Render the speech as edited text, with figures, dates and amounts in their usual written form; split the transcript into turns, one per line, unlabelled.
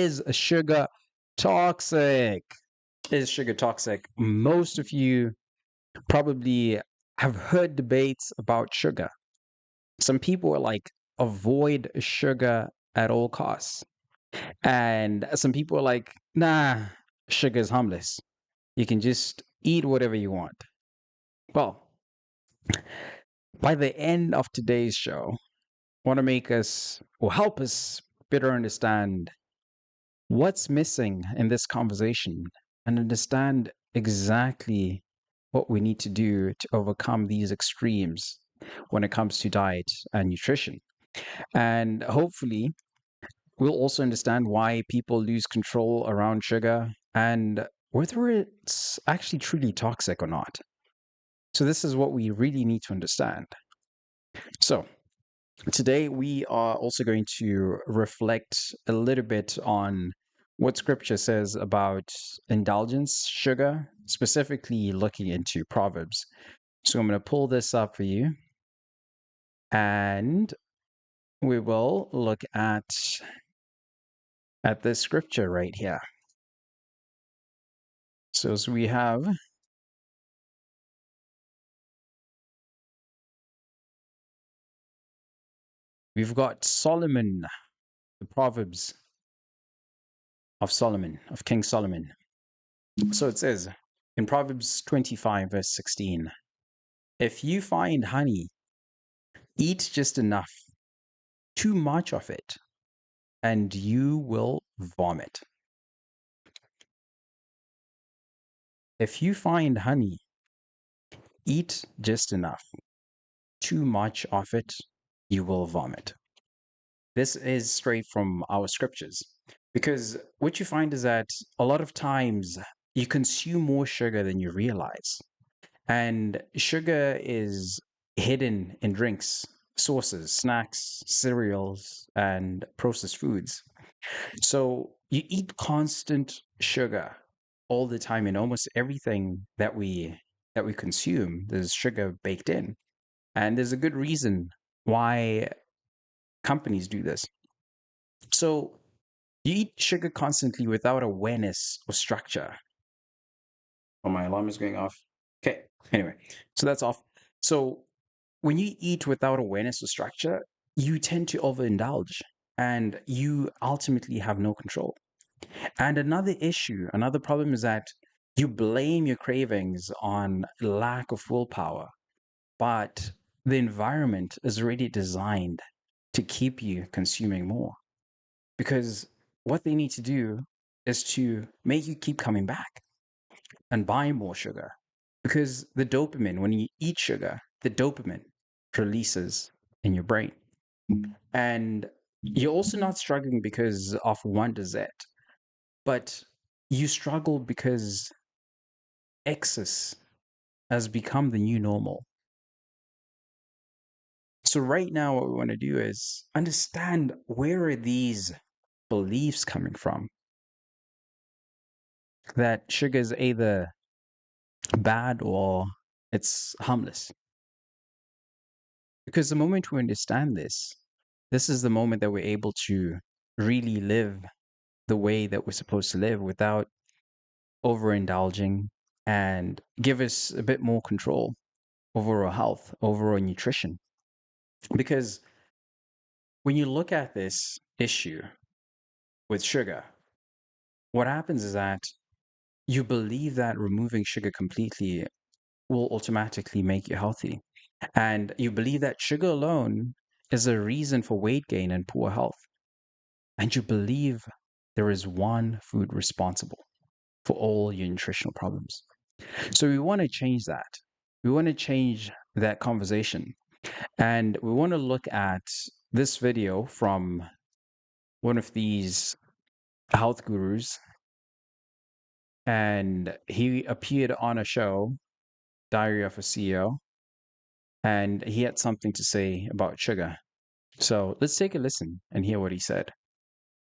Is sugar toxic? Is sugar toxic? Most of you probably have heard debates about sugar. Some people are like, avoid sugar at all costs. And some people are like, nah, sugar is harmless. You can just eat whatever you want. Well, by the end of today's show, I want to make us or help us better understand what's missing in this conversation and understand exactly what we need to do to overcome these extremes when it comes to diet and nutrition. And hopefully, we'll also understand why people lose control around sugar and whether it's actually truly toxic or not. So, this is what we really need to understand. So, today we are also going to reflect a little bit on what scripture says about indulgence, sugar, specifically looking into Proverbs. So, I'm going to pull this up for you and we will look at this scripture right here. So, as we've got Solomon, the Proverbs of Solomon, of King Solomon. So it says in Proverbs 25, verse 16, if you find honey, eat just enough, too much of it, and you will vomit. If you find honey, eat just enough, too much of it, you will vomit. This is straight from our scriptures. Because what you find is that a lot of times you consume more sugar than you realize. And sugar is hidden in drinks, sauces, snacks, cereals, and processed foods. So you eat constant sugar all the time in almost everything that we consume. There's sugar baked in. And there's a good reason why companies do this. So you eat sugar constantly without awareness or structure. Oh, my alarm is going off. Okay. Anyway, so that's off. So when you eat without awareness or structure, you tend to overindulge and you ultimately have no control. And another issue, another problem is that you blame your cravings on lack of willpower, but the environment is already designed to keep you consuming more because what they need to do is to make you keep coming back and buy more sugar because the dopamine, when you eat sugar, the dopamine releases in your brain. And you're also not struggling because of one dessert, but you struggle because excess has become the new normal. So right now, what we want to do is understand where are these beliefs coming from that sugar is either bad or it's harmless. Because the moment we understand this, this is the moment that we're able to really live the way that we're supposed to live without overindulging and give us a bit more control over our health, over our nutrition. Because when you look at this issue with sugar, what happens is that you believe that removing sugar completely will automatically make you healthy. And you believe that sugar alone is a reason for weight gain and poor health. And you believe there is one food responsible for all your nutritional problems. So we want to change that. We want to change that conversation. And we want to look at this video from one of these health gurus. And he appeared on a show, Diary of a CEO, and he had something to say about sugar. So let's take a listen and hear what he said.